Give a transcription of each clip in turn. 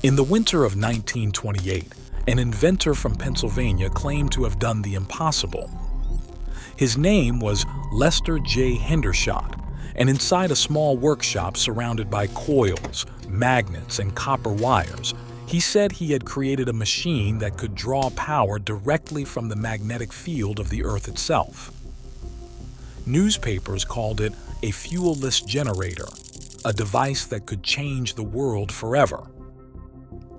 In the winter of 1928, an inventor from Pennsylvania claimed to have done the impossible. His name was Lester Hendershot, and inside a small workshop surrounded by coils, magnets, and copper wires, he said he had created a machine that could draw power directly from the magnetic field of the Earth itself. Newspapers called it a fuel-less generator, a device that could change the world forever.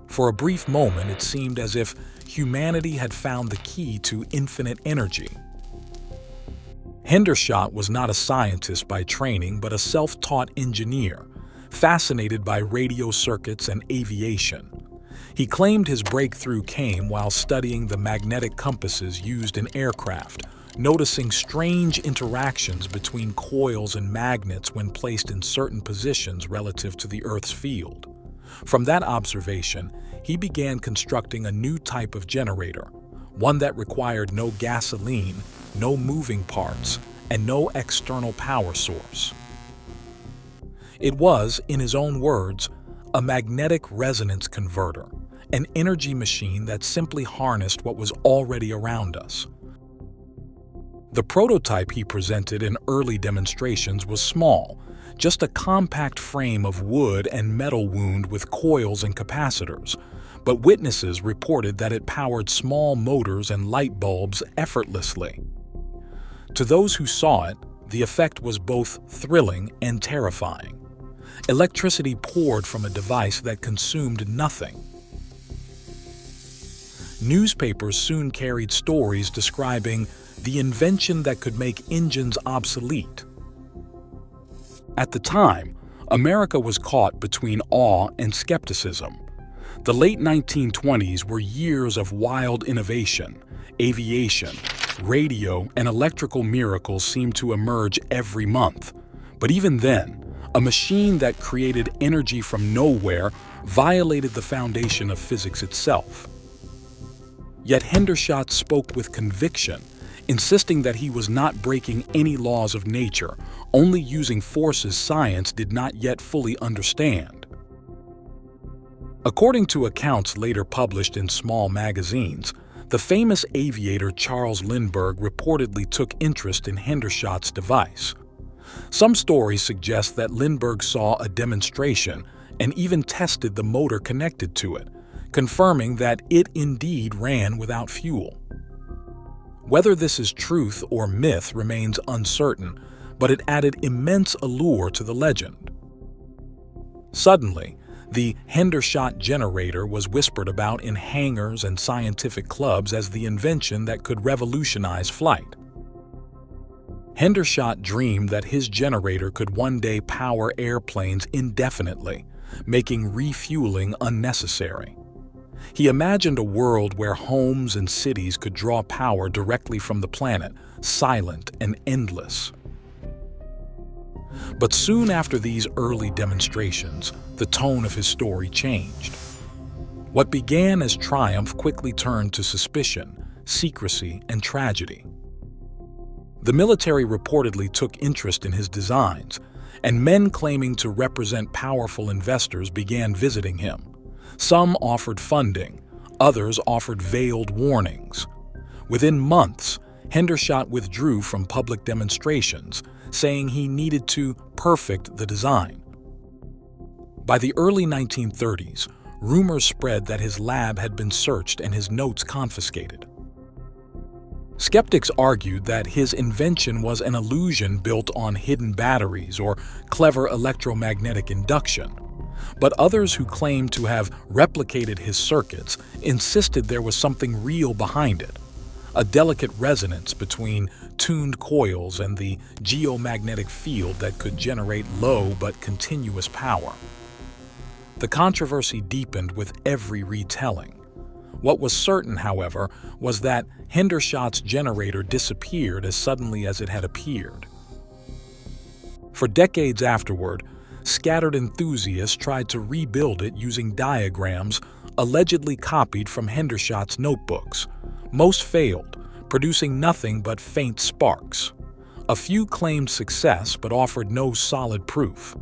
For a brief moment, it seemed as if humanity had found the key to infinite energy. Hendershot was not a scientist by training, but a self-taught engineer, fascinated by radio circuits and aviation. He claimed his breakthrough came while studying the magnetic compasses used in aircraft, noticing strange interactions between coils and magnets when placed in certain positions relative to the Earth's field. From that observation, he began constructing a new type of generator, one that required no gasoline, no moving parts, and no external power source. It was, in his own words, a magnetic resonance converter, an energy machine that simply harnessed what was already around us. The prototype he presented in early demonstrations was small, just a compact frame of wood and metal wound with coils and capacitors, but witnesses reported that it powered small motors and light bulbs effortlessly. To those who saw it, the effect was both thrilling and terrifying. Electricity poured from a device that consumed nothing. Newspapers soon carried stories describing the invention that could make engines obsolete. At the time, America was caught between awe and skepticism. The late 1920s were years of wild innovation. Aviation, radio, and electrical miracles seemed to emerge every month. But even then, a machine that created energy from nowhere violated the foundation of physics itself. Yet Hendershot spoke with conviction, insisting that he was not breaking any laws of nature, only using forces science did not yet fully understand. According to accounts later published in small magazines, the famous aviator Charles Lindbergh reportedly took interest in Hendershot's device. Some stories suggest that Lindbergh saw a demonstration and even tested the motor connected to it, confirming that it indeed ran without fuel. Whether this is truth or myth remains uncertain, but it added immense allure to the legend. Suddenly, the Hendershot generator was whispered about in hangars and scientific clubs as the invention that could revolutionize flight. Hendershot dreamed that his generator could one day power airplanes indefinitely, making refueling unnecessary. He imagined a world where homes and cities could draw power directly from the planet, silent and endless. But soon after these early demonstrations, the tone of his story changed. What began as triumph quickly turned to suspicion, secrecy, and tragedy. The military reportedly took interest in his designs, and men claiming to represent powerful investors began visiting him. Some offered funding, others offered veiled warnings. Within months, Hendershot withdrew from public demonstrations, saying he needed to perfect the design. By the early 1930s, rumors spread that his lab had been searched and his notes confiscated. Skeptics argued that his invention was an illusion built on hidden batteries or clever electromagnetic induction. But others who claimed to have replicated his circuits insisted there was something real behind it, a delicate resonance between tuned coils and the geomagnetic field that could generate low but continuous power. The controversy deepened with every retelling. What was certain, however, was that Hendershot's generator disappeared as suddenly as it had appeared. For decades afterward, scattered enthusiasts tried to rebuild it using diagrams allegedly copied from Hendershot's notebooks. Most failed, producing nothing but faint sparks. A few claimed success but offered no solid proof.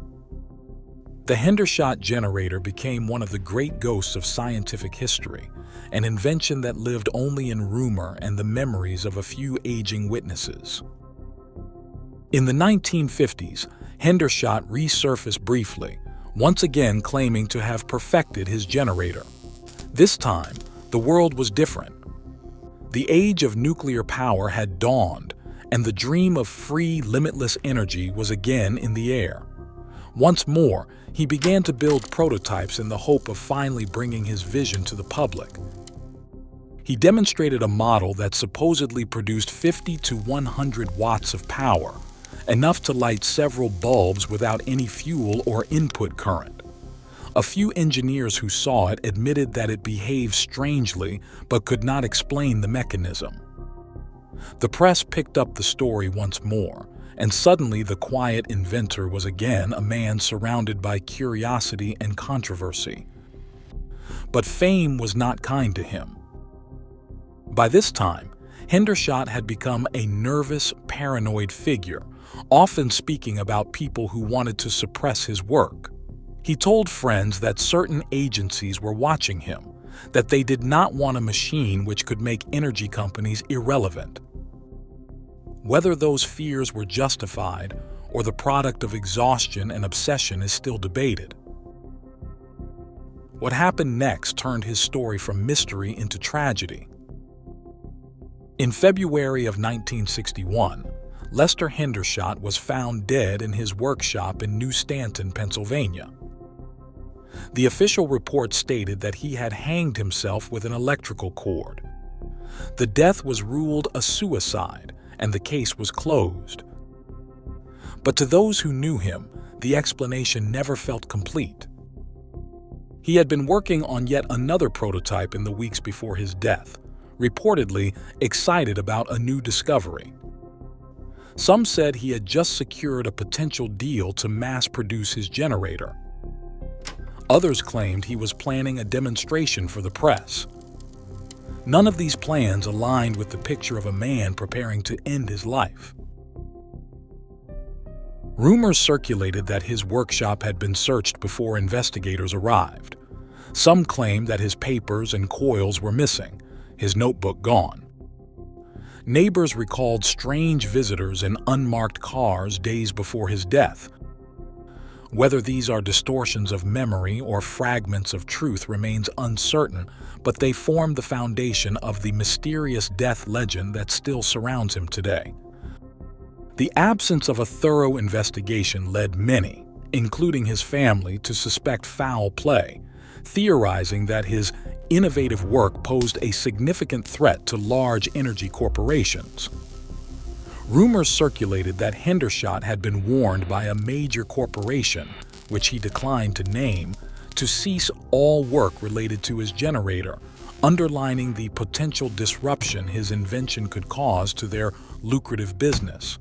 The Hendershot generator became one of the great ghosts of scientific history, an invention that lived only in rumor and the memories of a few aging witnesses. In the 1950s, Hendershot resurfaced briefly, once again claiming to have perfected his generator. This time, the world was different. The age of nuclear power had dawned, and the dream of free, limitless energy was again in the air. Once more, he began to build prototypes in the hope of finally bringing his vision to the public. He demonstrated a model that supposedly produced 50 to 100 watts of power, enough to light several bulbs without any fuel or input current. A few engineers who saw it admitted that it behaved strangely but could not explain the mechanism. The press picked up the story once more, and suddenly the quiet inventor was again a man surrounded by curiosity and controversy. But fame was not kind to him. By this time, Hendershot had become a nervous, paranoid figure, often speaking about people who wanted to suppress his work. He told friends that certain agencies were watching him, that they did not want a machine which could make energy companies irrelevant. Whether those fears were justified or the product of exhaustion and obsession is still debated. What happened next turned his story from mystery into tragedy. In February of 1961, Lester Hendershot was found dead in his workshop in New Stanton, Pennsylvania. The official report stated that he had hanged himself with an electrical cord. The death was ruled a suicide, and the case was closed. But to those who knew him, the explanation never felt complete. He had been working on yet another prototype in the weeks before his death, reportedly excited about a new discovery. Some said he had just secured a potential deal to mass-produce his generator. Others claimed he was planning a demonstration for the press. None of these plans aligned with the picture of a man preparing to end his life. Rumors circulated that his workshop had been searched before investigators arrived. Some claimed that his papers and coils were missing, his notebook gone. Neighbors recalled strange visitors in unmarked cars days before his death. Whether these are distortions of memory or fragments of truth remains uncertain, but they form the foundation of the mysterious death legend that still surrounds him today. The absence of a thorough investigation led many, including his family, to suspect foul play, theorizing that his innovative work posed a significant threat to large energy corporations. Rumors circulated that Hendershot had been warned by a major corporation, which he declined to name, to cease all work related to his generator, underlining the potential disruption his invention could cause to their lucrative business.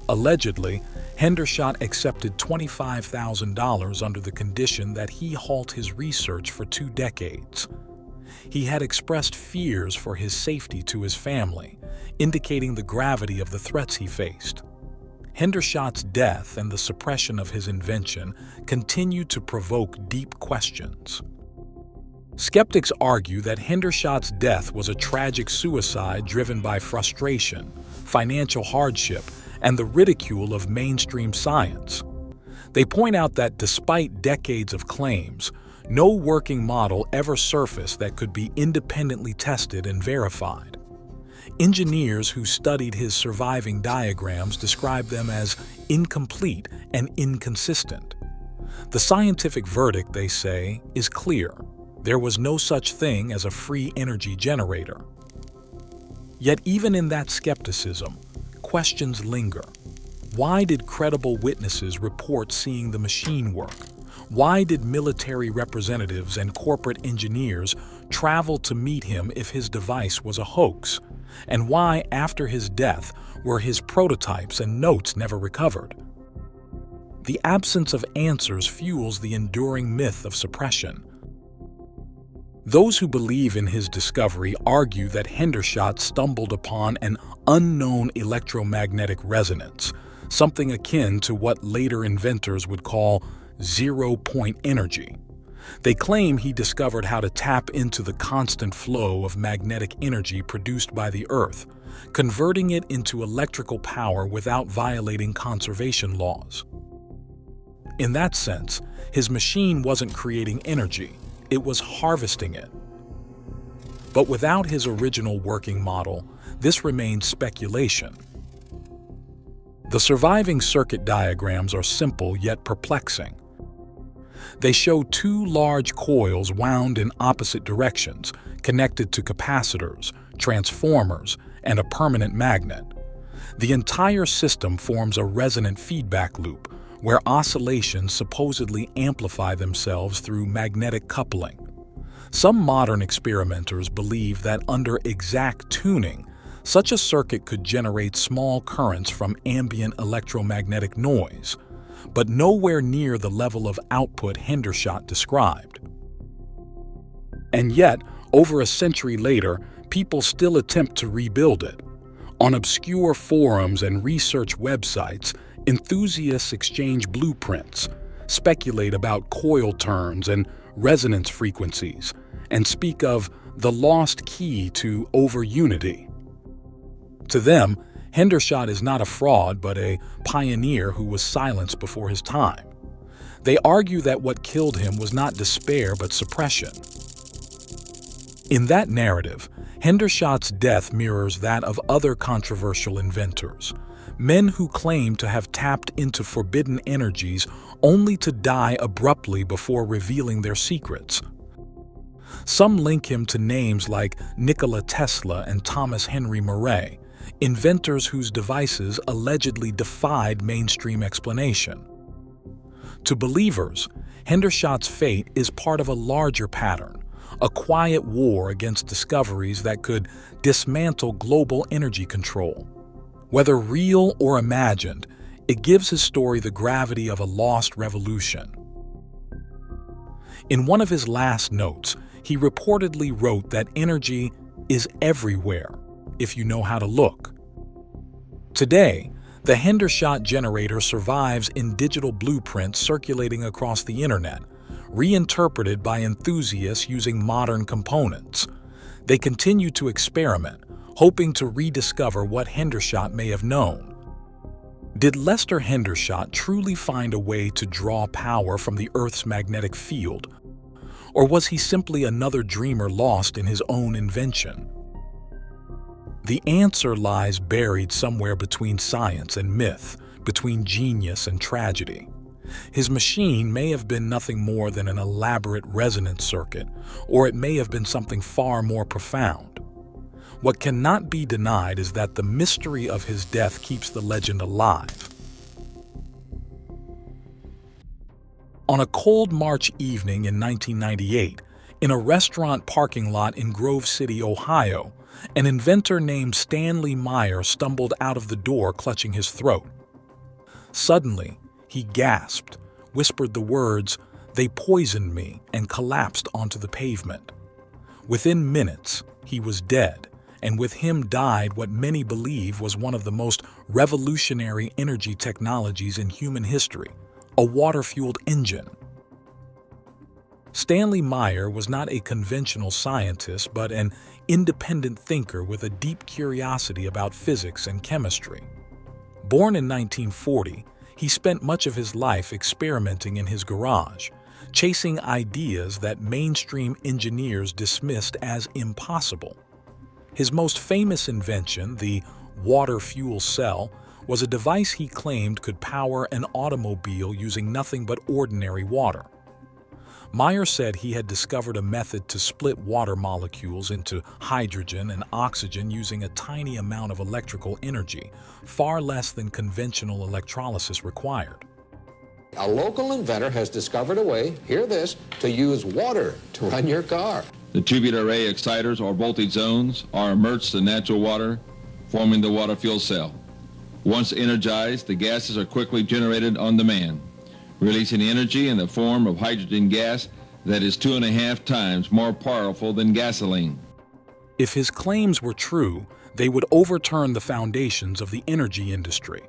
Allegedly, Hendershot accepted $25,000 under the condition that he halt his research for 2 decades. He had expressed fears for his safety to his family, indicating the gravity of the threats he faced. Hendershot's death and the suppression of his invention continued to provoke deep questions. Skeptics argue that Hendershot's death was a tragic suicide driven by frustration, financial hardship, and the ridicule of mainstream science. They point out that despite decades of claims, no working model ever surfaced that could be independently tested and verified. Engineers who studied his surviving diagrams described them as incomplete and inconsistent. The scientific verdict, they say, is clear. There was no such thing as a free energy generator. Yet even in that skepticism, questions linger. Why did credible witnesses report seeing the machine work? Why did military representatives and corporate engineers travel to meet him if his device was a hoax? And why, after his death, were his prototypes and notes never recovered? The absence of answers fuels the enduring myth of suppression. Those who believe in his discovery argue that Hendershot stumbled upon an unknown electromagnetic resonance, something akin to what later inventors would call zero-point energy. They claim he discovered how to tap into the constant flow of magnetic energy produced by the Earth, converting it into electrical power without violating conservation laws. In that sense, his machine wasn't creating energy, it was harvesting it. But without his original working model, this remains speculation. The surviving circuit diagrams are simple yet perplexing. They show two large coils wound in opposite directions, connected to capacitors, transformers, and a permanent magnet. The entire system forms a resonant feedback loop, where oscillations supposedly amplify themselves through magnetic coupling. Some modern experimenters believe that under exact tuning, such a circuit could generate small currents from ambient electromagnetic noise, but nowhere near the level of output Hendershot described. And yet, over a century later, people still attempt to rebuild it. On obscure forums and research websites, enthusiasts exchange blueprints, speculate about coil turns and resonance frequencies, and speak of the lost key to over-unity. To them, Hendershot is not a fraud but a pioneer who was silenced before his time. They argue that what killed him was not despair but suppression. In that narrative, Hendershot's death mirrors that of other controversial inventors, men who claim to have tapped into forbidden energies only to die abruptly before revealing their secrets. Some link him to names like Nikola Tesla and Henry Moray, inventors whose devices allegedly defied mainstream explanation. To believers, Hendershot's fate is part of a larger pattern, a quiet war against discoveries that could dismantle global energy control. Whether real or imagined, it gives his story the gravity of a lost revolution. In one of his last notes, he reportedly wrote that energy is everywhere if you know how to look. Today, the Hendershot generator survives in digital blueprints circulating across the internet, reinterpreted by enthusiasts using modern components. They continue to experiment, hoping to rediscover what Hendershot may have known. Did Lester Hendershot truly find a way to draw power from the Earth's magnetic field? Or was he simply another dreamer lost in his own invention? The answer lies buried somewhere between science and myth, between genius and tragedy. His machine may have been nothing more than an elaborate resonance circuit, or it may have been something far more profound. What cannot be denied is that the mystery of his death keeps the legend alive. On a cold March evening in 1998, in a restaurant parking lot in Grove City, Ohio, an inventor named Stanley Meyer stumbled out of the door clutching his throat. Suddenly, he gasped, whispered the words, "They poisoned me," and collapsed onto the pavement. Within minutes, he was dead, and with him died what many believe was one of the most revolutionary energy technologies in human history, a water-fueled engine. Stanley Meyer was not a conventional scientist, but an independent thinker with a deep curiosity about physics and chemistry. Born in 1940, he spent much of his life experimenting in his garage, chasing ideas that mainstream engineers dismissed as impossible. His most famous invention, the water fuel cell, was a device he claimed could power an automobile using nothing but ordinary water. Meyer said he had discovered a method to split water molecules into hydrogen and oxygen using a tiny amount of electrical energy, far less than conventional electrolysis required. A local inventor has discovered a way, hear this, to use water to run your car. The tubular array exciters or voltage zones are immersed in natural water, forming the water fuel cell. Once energized, the gases are quickly generated on demand, releasing energy in the form of hydrogen gas that is 2.5 times more powerful than gasoline. If his claims were true, they would overturn the foundations of the energy industry.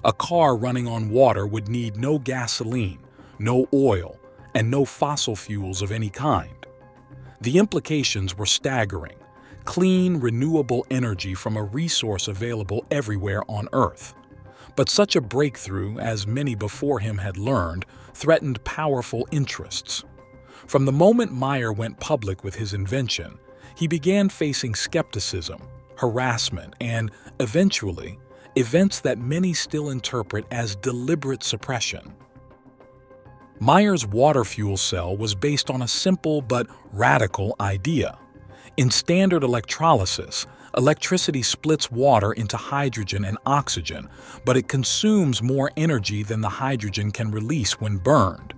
A car running on water would need no gasoline, no oil, and no fossil fuels of any kind. The implications were staggering: clean, renewable energy from a resource available everywhere on Earth. But such a breakthrough, as many before him had learned, threatened powerful interests. From the moment Meyer went public with his invention, he began facing skepticism, harassment, and, eventually, events that many still interpret as deliberate suppression. Meyer's water fuel cell was based on a simple but radical idea. In standard electrolysis, electricity splits water into hydrogen and oxygen, but it consumes more energy than the hydrogen can release when burned.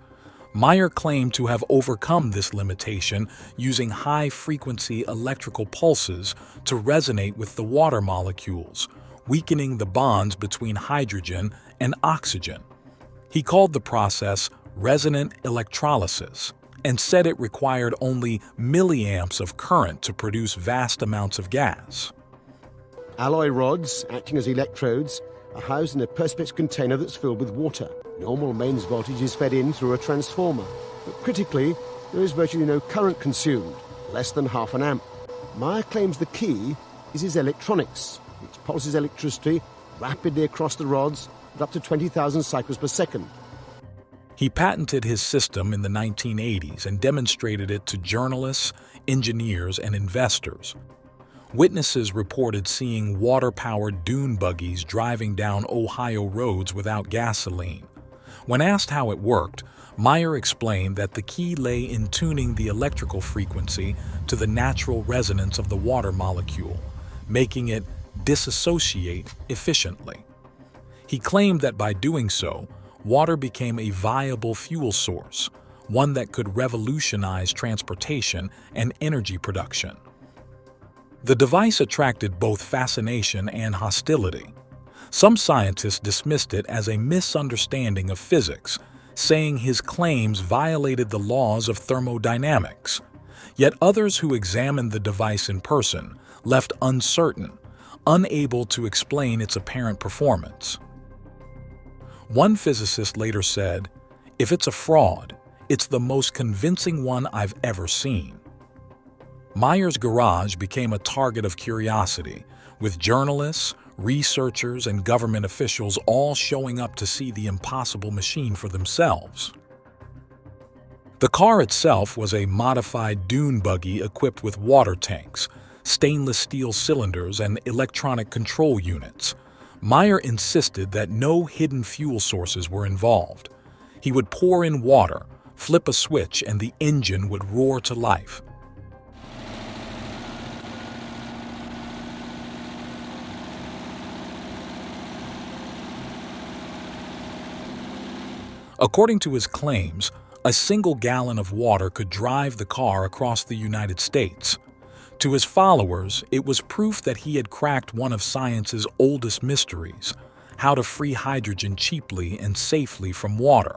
Meyer claimed to have overcome this limitation using high-frequency electrical pulses to resonate with the water molecules, weakening the bonds between hydrogen and oxygen. He called the process resonant electrolysis and said it required only milliamps of current to produce vast amounts of gas. Alloy rods, acting as electrodes, are housed in a perspex container that's filled with water. Normal mains voltage is fed in through a transformer, but critically, there is virtually no current consumed, less than half an amp. Meyer claims the key is his electronics, which pulses electricity rapidly across the rods at up to 20,000 cycles per second. He patented his system in the 1980s and demonstrated it to journalists, engineers, and investors. Witnesses reported seeing water-powered dune buggies driving down Ohio roads without gasoline. When asked how it worked, Meyer explained that the key lay in tuning the electrical frequency to the natural resonance of the water molecule, making it disassociate efficiently. He claimed that by doing so, water became a viable fuel source, one that could revolutionize transportation and energy production. The device attracted both fascination and hostility. Some scientists dismissed it as a misunderstanding of physics, saying his claims violated the laws of thermodynamics. Yet others who examined the device in person left uncertain, unable to explain its apparent performance. One physicist later said, "If it's a fraud, it's the most convincing one I've ever seen." Meyer's garage became a target of curiosity, with journalists, researchers, and government officials all showing up to see the impossible machine for themselves. The car itself was a modified dune buggy equipped with water tanks, stainless steel cylinders, and electronic control units. Meyer insisted that no hidden fuel sources were involved. He would pour in water, flip a switch, and the engine would roar to life. According to his claims, a single gallon of water could drive the car across the United States. To his followers, it was proof that he had cracked one of science's oldest mysteries: how to free hydrogen cheaply and safely from water.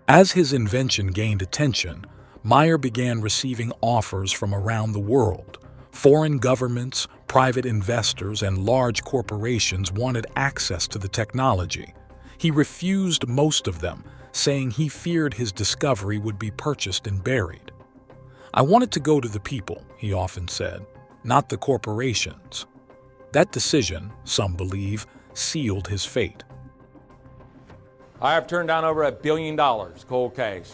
As his invention gained attention, Meyer began receiving offers from around the world. Foreign governments, private investors, and large corporations wanted access to the technology. He refused most of them, saying he feared his discovery would be purchased and buried. "I wanted to go to the people," he often said, "not the corporations." That decision, some believe, sealed his fate. I have turned down over $1 billion cold cash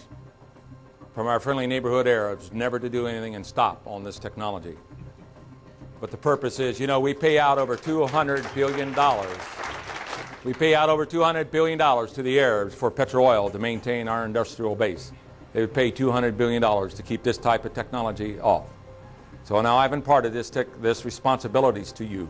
from our friendly neighborhood Arabs, never to do anything and stop on this technology. But the purpose is, we pay out over $200 billion. We pay out over $200 billion to the Arabs for petrol oil to maintain our industrial base. They would pay $200 billion to keep this type of technology off. So now I've imparted this responsibilities to you.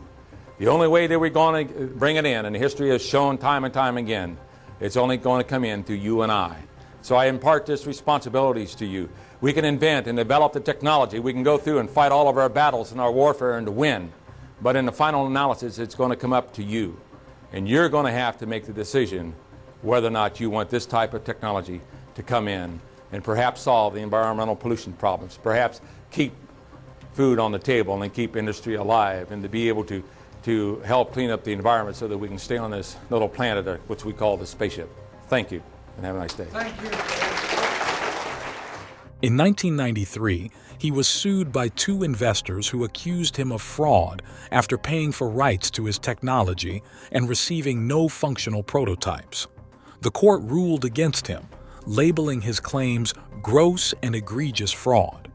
The only way that we're going to bring it in, and history has shown time and time again, it's only going to come in through you and I. So I impart this responsibilities to you. We can invent and develop the technology. We can go through and fight all of our battles and our warfare and to win. But in the final analysis, it's going to come up to you. And you're going to have to make the decision whether or not you want this type of technology to come in and perhaps solve the environmental pollution problems, perhaps keep food on the table and keep industry alive, and to be able to help clean up the environment so that we can stay on this little planet which we call the spaceship. Thank you. and have a nice day. Thank you. In 1993, he was sued by two investors who accused him of fraud after paying for rights to his technology and receiving no functional prototypes. The court ruled against him, labeling his claims gross and egregious fraud.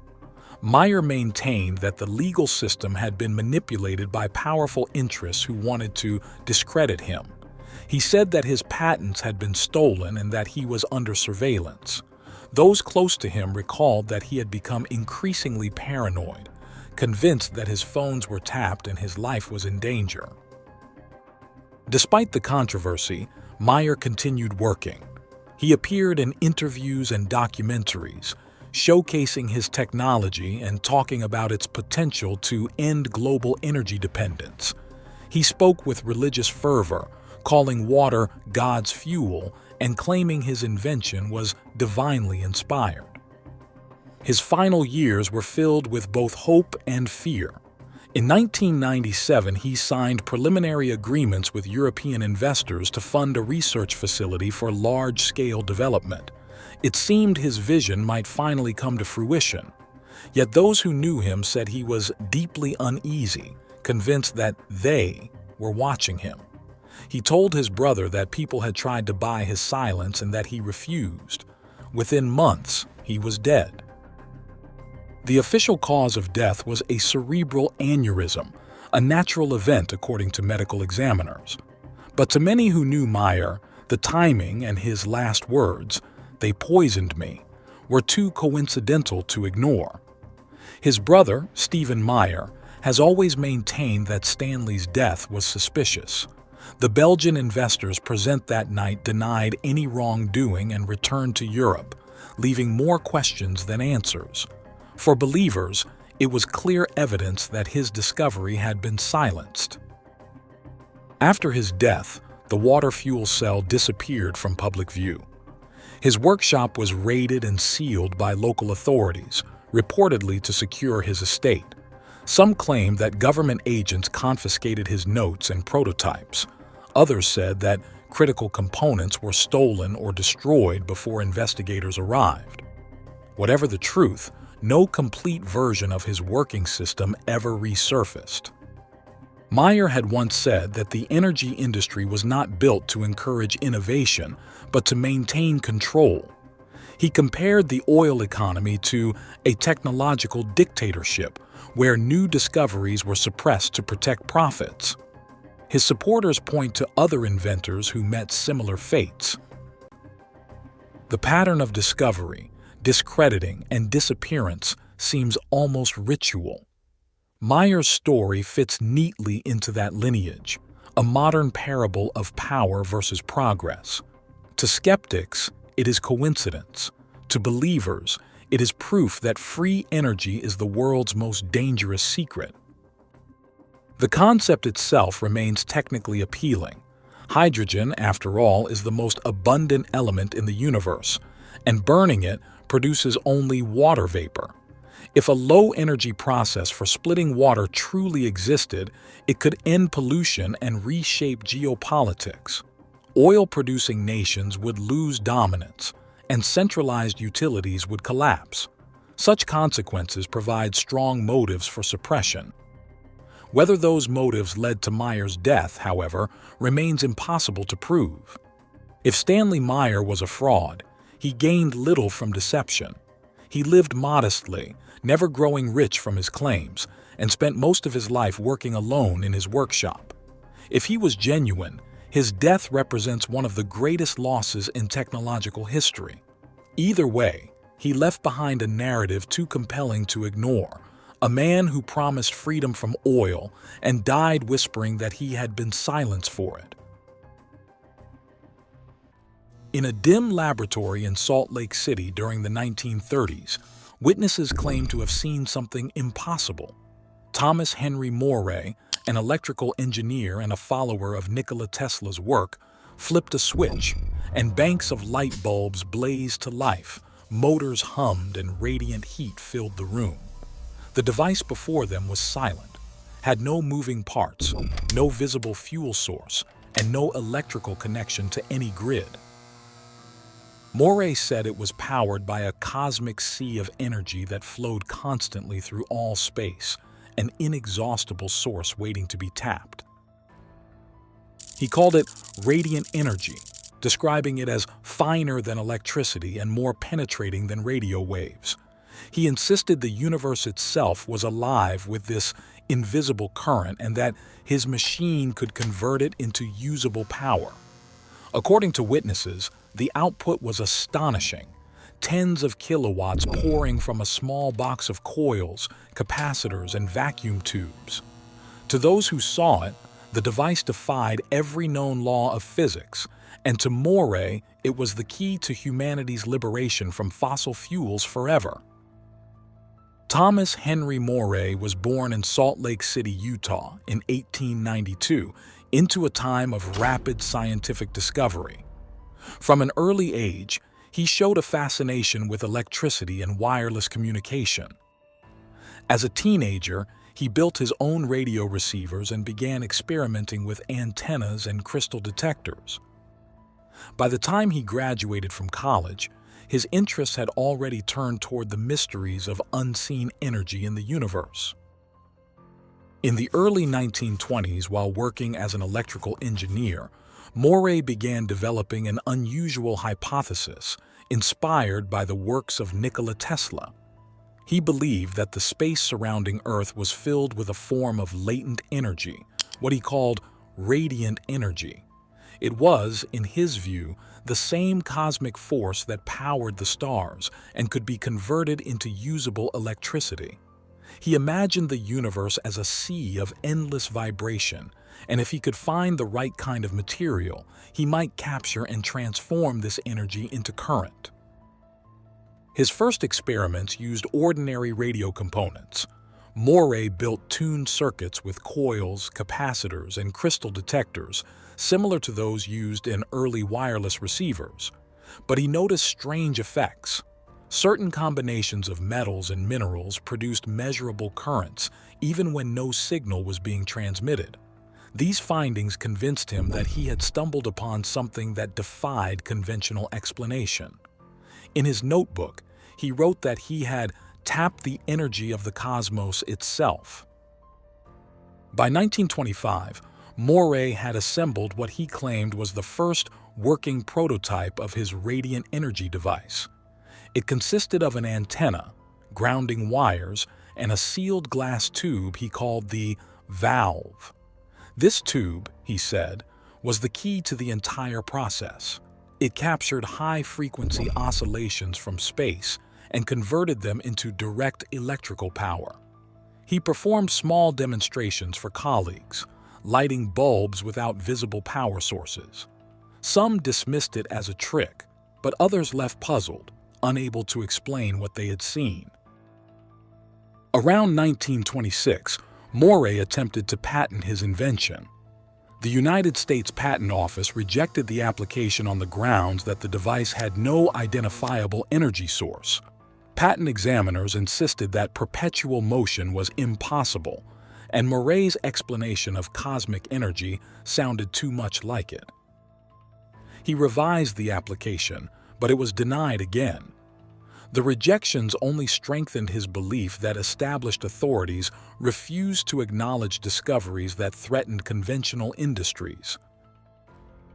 Meyer maintained that the legal system had been manipulated by powerful interests who wanted to discredit him. He said that his patents had been stolen and that he was under surveillance. Those close to him recalled that he had become increasingly paranoid, convinced that his phones were tapped and his life was in danger. Despite the controversy, Meyer continued working. He appeared in interviews and documentaries, showcasing his technology and talking about its potential to end global energy dependence. He spoke with religious fervor, calling water God's fuel and claiming his invention was divinely inspired. His final years were filled with both hope and fear. In 1997, he signed preliminary agreements with European investors to fund a research facility for large-scale development. It seemed his vision might finally come to fruition. Yet those who knew him said he was deeply uneasy, convinced that they were watching him. He told his brother that people had tried to buy his silence and that he refused. Within months, he was dead. The official cause of death was a cerebral aneurysm, a natural event according to medical examiners. But to many who knew Meyer, the timing and his last words, "They poisoned me," were too coincidental to ignore. His brother, Stephen Meyer, has always maintained that Stanley's death was suspicious. The Belgian investors present that night denied any wrongdoing and returned to Europe, leaving more questions than answers. For believers, it was clear evidence that his discovery had been silenced. After his death, the water fuel cell disappeared from public view. His workshop was raided and sealed by local authorities, reportedly to secure his estate. Some claimed that government agents confiscated his notes and prototypes. Others said that critical components were stolen or destroyed before investigators arrived. Whatever the truth, no complete version of his working system ever resurfaced. Meyer had once said that the energy industry was not built to encourage innovation, but to maintain control. He compared the oil economy to a technological dictatorship where new discoveries were suppressed to protect profits. His supporters point to other inventors who met similar fates. The pattern of discovery, discrediting, and disappearance seems almost ritual. Meyer's story fits neatly into that lineage, a modern parable of power versus progress. To skeptics, it is coincidence. To believers, it is proof that free energy is the world's most dangerous secret. The concept itself remains technically appealing. Hydrogen, after all, is the most abundant element in the universe, and burning it produces only water vapor. If a low-energy process for splitting water truly existed, it could end pollution and reshape geopolitics. Oil-producing nations would lose dominance, and centralized utilities would collapse. Such consequences provide strong motives for suppression. Whether those motives led to Meyer's death, however, remains impossible to prove. If Stanley Meyer was a fraud, he gained little from deception. He lived modestly, never growing rich from his claims, and spent most of his life working alone in his workshop. If he was genuine, his death represents one of the greatest losses in technological history. Either way, he left behind a narrative too compelling to ignore, a man who promised freedom from oil and died whispering that he had been silenced for it. In a dim laboratory in Salt Lake City during the 1930s, witnesses claimed to have seen something impossible. Thomas Henry Moray, an electrical engineer and a follower of Nikola Tesla's work, flipped a switch, and banks of light bulbs blazed to life, motors hummed, and radiant heat filled the room. The device before them was silent, had no moving parts, no visible fuel source, and no electrical connection to any grid. Moray said it was powered by a cosmic sea of energy that flowed constantly through all space, an inexhaustible source waiting to be tapped. He called it radiant energy, describing it as finer than electricity and more penetrating than radio waves. He insisted the universe itself was alive with this invisible current and that his machine could convert it into usable power. According to witnesses, the output was astonishing. Tens of kilowatts pouring from a small box of coils, capacitors, and vacuum tubes. To those who saw it, the device defied every known law of physics, and to Moray, it was the key to humanity's liberation from fossil fuels forever. Thomas Henry Moray was born in Salt Lake City, Utah, in 1892, into a time of rapid scientific discovery. From an early age, he showed a fascination with electricity and wireless communication. As a teenager, he built his own radio receivers and began experimenting with antennas and crystal detectors. By the time he graduated from college, his interests had already turned toward the mysteries of unseen energy in the universe. In the early 1920s, while working as an electrical engineer, Moray began developing an unusual hypothesis inspired by the works of Nikola Tesla. He believed that the space surrounding Earth was filled with a form of latent energy, what he called radiant energy. It was, in his view, the same cosmic force that powered the stars and could be converted into usable electricity. He imagined the universe as a sea of endless vibration, and if he could find the right kind of material, he might capture and transform this energy into current. His first experiments used ordinary radio components. Moray built tuned circuits with coils, capacitors, and crystal detectors, similar to those used in early wireless receivers. But he noticed strange effects. Certain combinations of metals and minerals produced measurable currents, even when no signal was being transmitted. These findings convinced him that he had stumbled upon something that defied conventional explanation. In his notebook, he wrote that he had tapped the energy of the cosmos itself. By 1925, Moray had assembled what he claimed was the first working prototype of his radiant energy device. It consisted of an antenna, grounding wires, and a sealed glass tube he called the valve. This tube, he said, was the key to the entire process. It captured high-frequency oscillations from space and converted them into direct electrical power. He performed small demonstrations for colleagues, lighting bulbs without visible power sources. Some dismissed it as a trick, but others left puzzled, unable to explain what they had seen. Around 1926, Moray attempted to patent his invention. The United States Patent Office rejected the application on the grounds that the device had no identifiable energy source. Patent examiners insisted that perpetual motion was impossible, and Moray's explanation of cosmic energy sounded too much like it. He revised the application, but it was denied again. The rejections only strengthened his belief that established authorities refused to acknowledge discoveries that threatened conventional industries.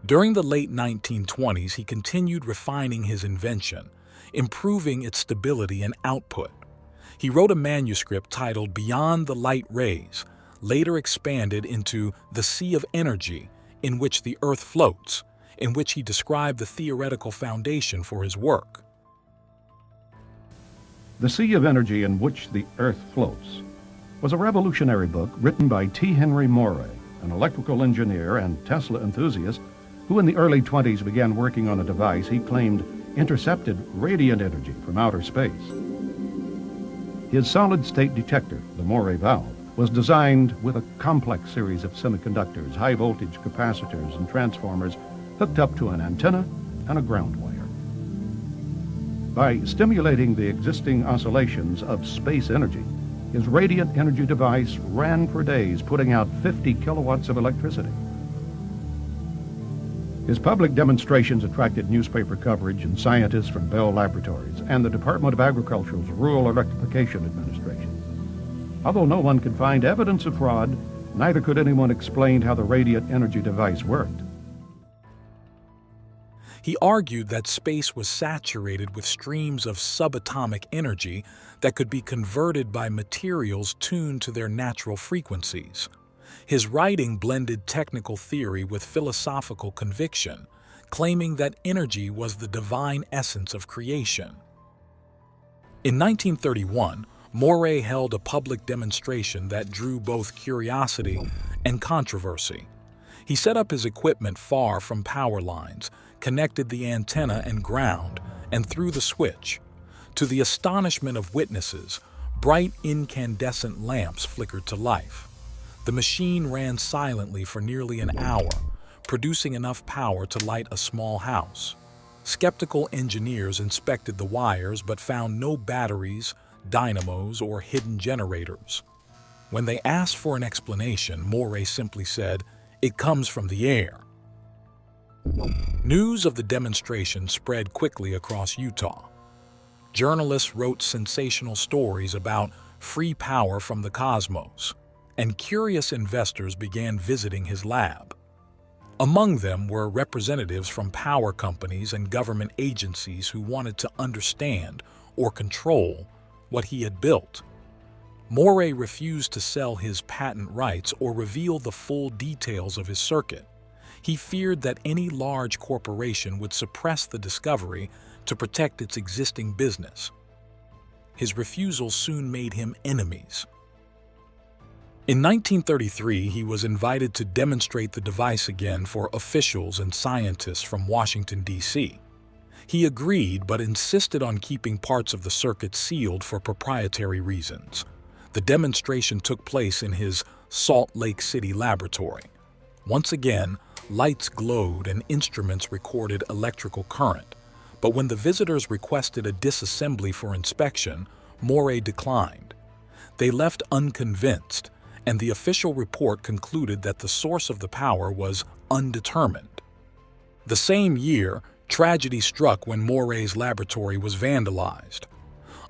During the late 1920s, he continued refining his invention, improving its stability and output. He wrote a manuscript titled Beyond the Light Rays, later expanded into The Sea of Energy, in which the Earth floats, in which he described the theoretical foundation for his work. The Sea of Energy in Which the Earth Floats was a revolutionary book written by T. Henry Moray, an electrical engineer and Tesla enthusiast who in the early 20s began working on a device he claimed intercepted radiant energy from outer space. His solid-state detector, the Moray valve, was designed with a complex series of semiconductors, high-voltage capacitors, and transformers hooked up to an antenna and a ground wire. By stimulating the existing oscillations of space energy, his radiant energy device ran for days, putting out 50 kilowatts of electricity. His public demonstrations attracted newspaper coverage and scientists from Bell Laboratories and the Department of Agriculture's Rural Electrification Administration. Although no one could find evidence of fraud, neither could anyone explain how the radiant energy device worked. He argued that space was saturated with streams of subatomic energy that could be converted by materials tuned to their natural frequencies. His writing blended technical theory with philosophical conviction, claiming that energy was the divine essence of creation. In 1931, Moray held a public demonstration that drew both curiosity and controversy. He set up his equipment far from power lines, connected the antenna and ground, and threw the switch. To the astonishment of witnesses, bright incandescent lamps flickered to life. The machine ran silently for nearly an hour, producing enough power to light a small house. Skeptical engineers inspected the wires but found no batteries, dynamos, or hidden generators. When they asked for an explanation, Moray simply said, "It comes from the air." News of the demonstration spread quickly across Utah. Journalists wrote sensational stories about free power from the cosmos, and curious investors began visiting his lab. Among them were representatives from power companies and government agencies who wanted to understand or control what he had built. Moray refused to sell his patent rights or reveal the full details of his circuit. He feared that any large corporation would suppress the discovery to protect its existing business. His refusal soon made him enemies. In 1933, he was invited to demonstrate the device again for officials and scientists from Washington, D.C. He agreed but insisted on keeping parts of the circuit sealed for proprietary reasons. The demonstration took place in his Salt Lake City laboratory. Once again, lights glowed and instruments recorded electrical current, but when the visitors requested a disassembly for inspection, Moray declined. They left unconvinced, and the official report concluded that the source of the power was undetermined. The same year, tragedy struck when Moray's laboratory was vandalized.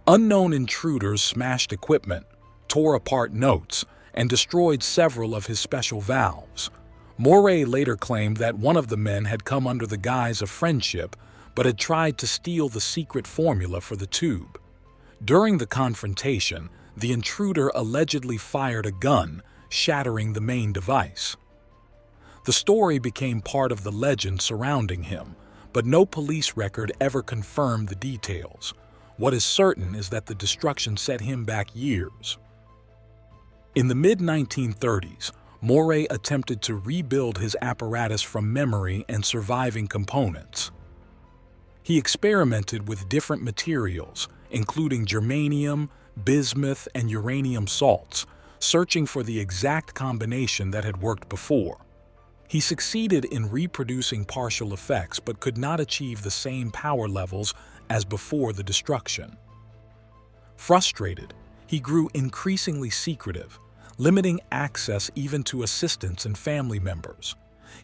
Unknown intruders smashed equipment, tore apart notes, and destroyed several of his special valves. Moray later claimed that one of the men had come under the guise of friendship, but had tried to steal the secret formula for the tube. During the confrontation, the intruder allegedly fired a gun, shattering the main device. The story became part of the legend surrounding him, but no police record ever confirmed the details. What is certain is that the destruction set him back years. In the mid-1930s, Moray attempted to rebuild his apparatus from memory and surviving components. He experimented with different materials, including germanium, bismuth, and uranium salts, searching for the exact combination that had worked before. He succeeded in reproducing partial effects but could not achieve the same power levels as before the destruction. Frustrated, he grew increasingly secretive, limiting access even to assistants and family members.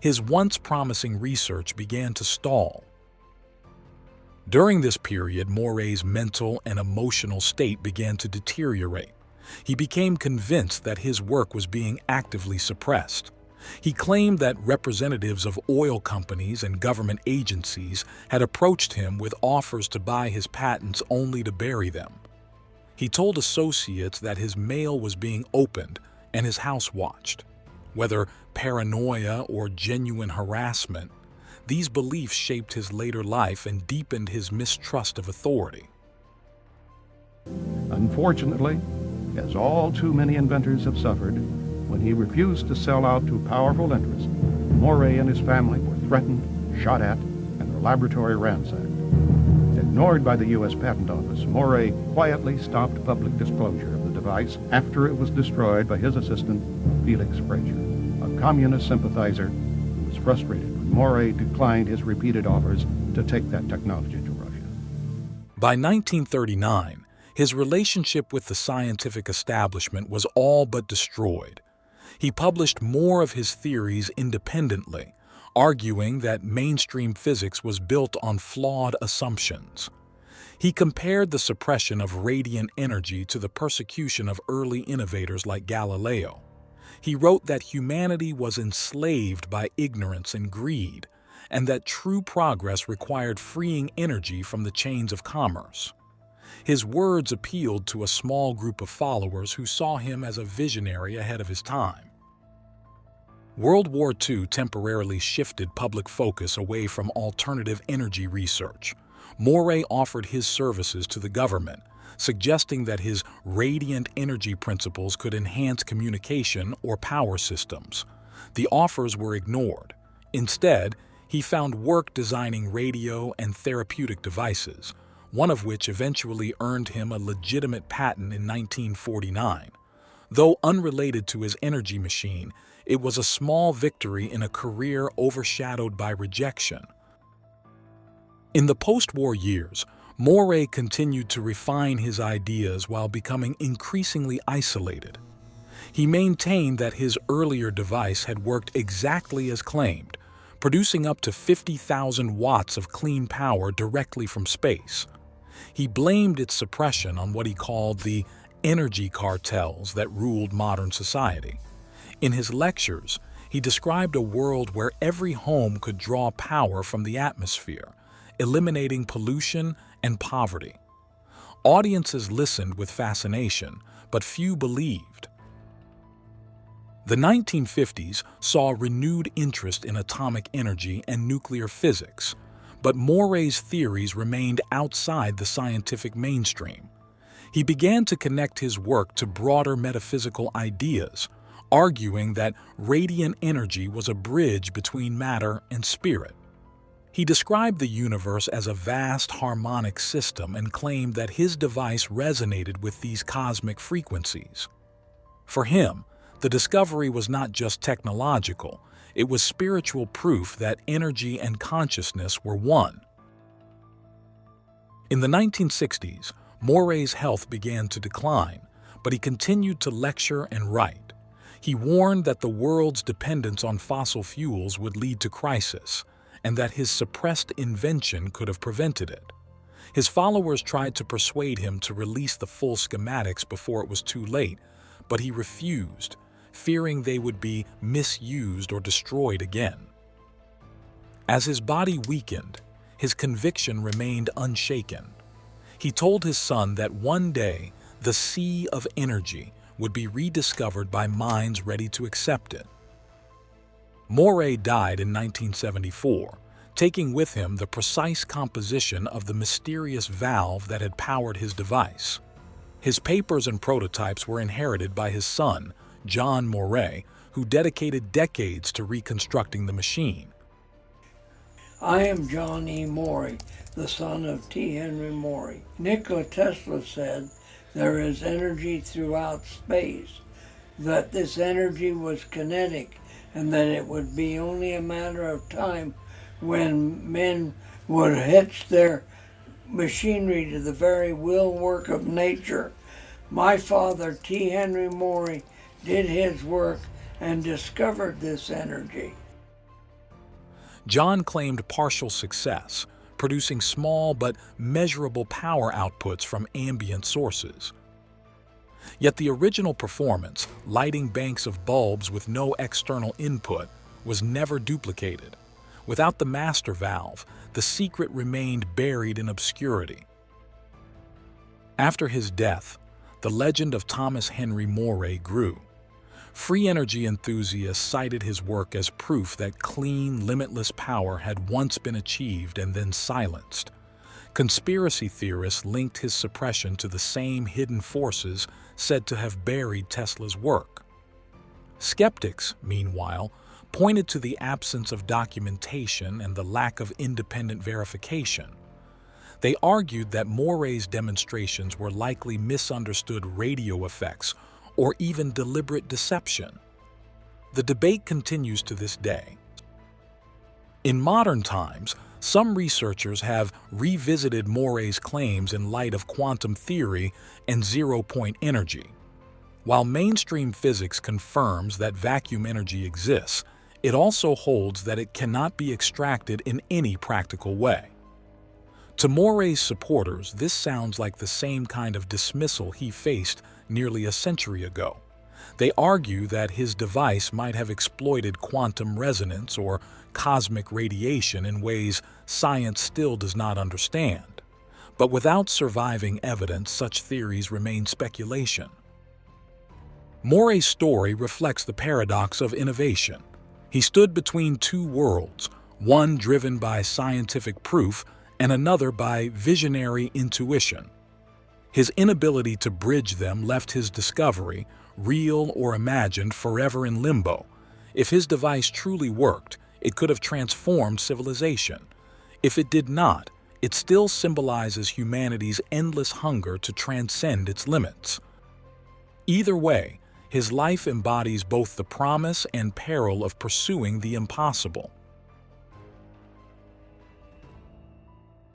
His once promising research began to stall. During this period, Moray's mental and emotional state began to deteriorate. He became convinced that his work was being actively suppressed. He claimed that representatives of oil companies and government agencies had approached him with offers to buy his patents only to bury them. He told associates that his mail was being opened and his house watched. Whether paranoia or genuine harassment, these beliefs shaped his later life and deepened his mistrust of authority. Unfortunately, as all too many inventors have suffered, when he refused to sell out to powerful interests, Moray and his family were threatened, shot at, and their laboratory ransacked. Ignored by the U.S. Patent Office, Moray quietly stopped public disclosure of the device after it was destroyed by his assistant, Felix Frazier, a communist sympathizer who was frustrated when Moray declined his repeated offers to take that technology to Russia. By 1939, his relationship with the scientific establishment was all but destroyed. He published more of his theories independently, arguing that mainstream physics was built on flawed assumptions. He compared the suppression of radiant energy to the persecution of early innovators like Galileo. He wrote that humanity was enslaved by ignorance and greed, and that true progress required freeing energy from the chains of commerce. His words appealed to a small group of followers who saw him as a visionary ahead of his time. World War II temporarily shifted public focus away from alternative energy research. Moray offered his services to the government, suggesting that his radiant energy principles could enhance communication or power systems. The offers were ignored. Instead, he found work designing radio and therapeutic devices, one of which eventually earned him a legitimate patent in 1949. Though unrelated to his energy machine, it was a small victory in a career overshadowed by rejection. In the post-war years, Moray continued to refine his ideas while becoming increasingly isolated. He maintained that his earlier device had worked exactly as claimed, producing up to 50,000 watts of clean power directly from space. He blamed its suppression on what he called the energy cartels that ruled modern society. In his lectures, he described a world where every home could draw power from the atmosphere, eliminating pollution and poverty. Audiences listened with fascination, but few believed. The 1950s saw renewed interest in atomic energy and nuclear physics, but Moray's theories remained outside the scientific mainstream. He began to connect his work to broader metaphysical ideas, arguing that radiant energy was a bridge between matter and spirit. He described the universe as a vast harmonic system and claimed that his device resonated with these cosmic frequencies. For him, the discovery was not just technological, it was spiritual proof that energy and consciousness were one. In the 1960s, Moray's health began to decline, but he continued to lecture and write. He warned that the world's dependence on fossil fuels would lead to crisis, and that his suppressed invention could have prevented it. His followers tried to persuade him to release the full schematics before it was too late, but he refused, fearing they would be misused or destroyed again. As his body weakened, his conviction remained unshaken. He told his son that one day the sea of energy would be rediscovered by minds ready to accept it. Moray died in 1974, taking with him the precise composition of the mysterious valve that had powered his device. His papers and prototypes were inherited by his son, John Moray, who dedicated decades to reconstructing the machine. I am John E. Moray, the son of T. Henry Moray. Nikola Tesla said there is energy throughout space, that this energy was kinetic, and that it would be only a matter of time when men would hitch their machinery to the very will work of nature. My father, T. Henry Moray, did his work and discovered this energy. John claimed partial success, producing small but measurable power outputs from ambient sources. Yet the original performance, lighting banks of bulbs with no external input, was never duplicated. Without the master valve, the secret remained buried in obscurity. After his death, the legend of Thomas Henry Moray grew. Free energy enthusiasts cited his work as proof that clean, limitless power had once been achieved and then silenced. Conspiracy theorists linked his suppression to the same hidden forces said to have buried Tesla's work. Skeptics, meanwhile, pointed to the absence of documentation and the lack of independent verification. They argued that Moray's demonstrations were likely misunderstood radio effects or even deliberate deception. The debate continues to this day. In modern times, some researchers have revisited Moray's claims in light of quantum theory and zero-point energy. While mainstream physics confirms that vacuum energy exists, it also holds that it cannot be extracted in any practical way. To Moray's supporters, this sounds like the same kind of dismissal he faced nearly a century ago. They argue that his device might have exploited quantum resonance or cosmic radiation in ways science still does not understand. But without surviving evidence, such theories remain speculation. Moray's story reflects the paradox of innovation. He stood between two worlds, one driven by scientific proof and another by visionary intuition. His inability to bridge them left his discovery, real or imagined, forever in limbo. If his device truly worked, it could have transformed civilization. If it did not, it still symbolizes humanity's endless hunger to transcend its limits. Either way, his life embodies both the promise and peril of pursuing the impossible.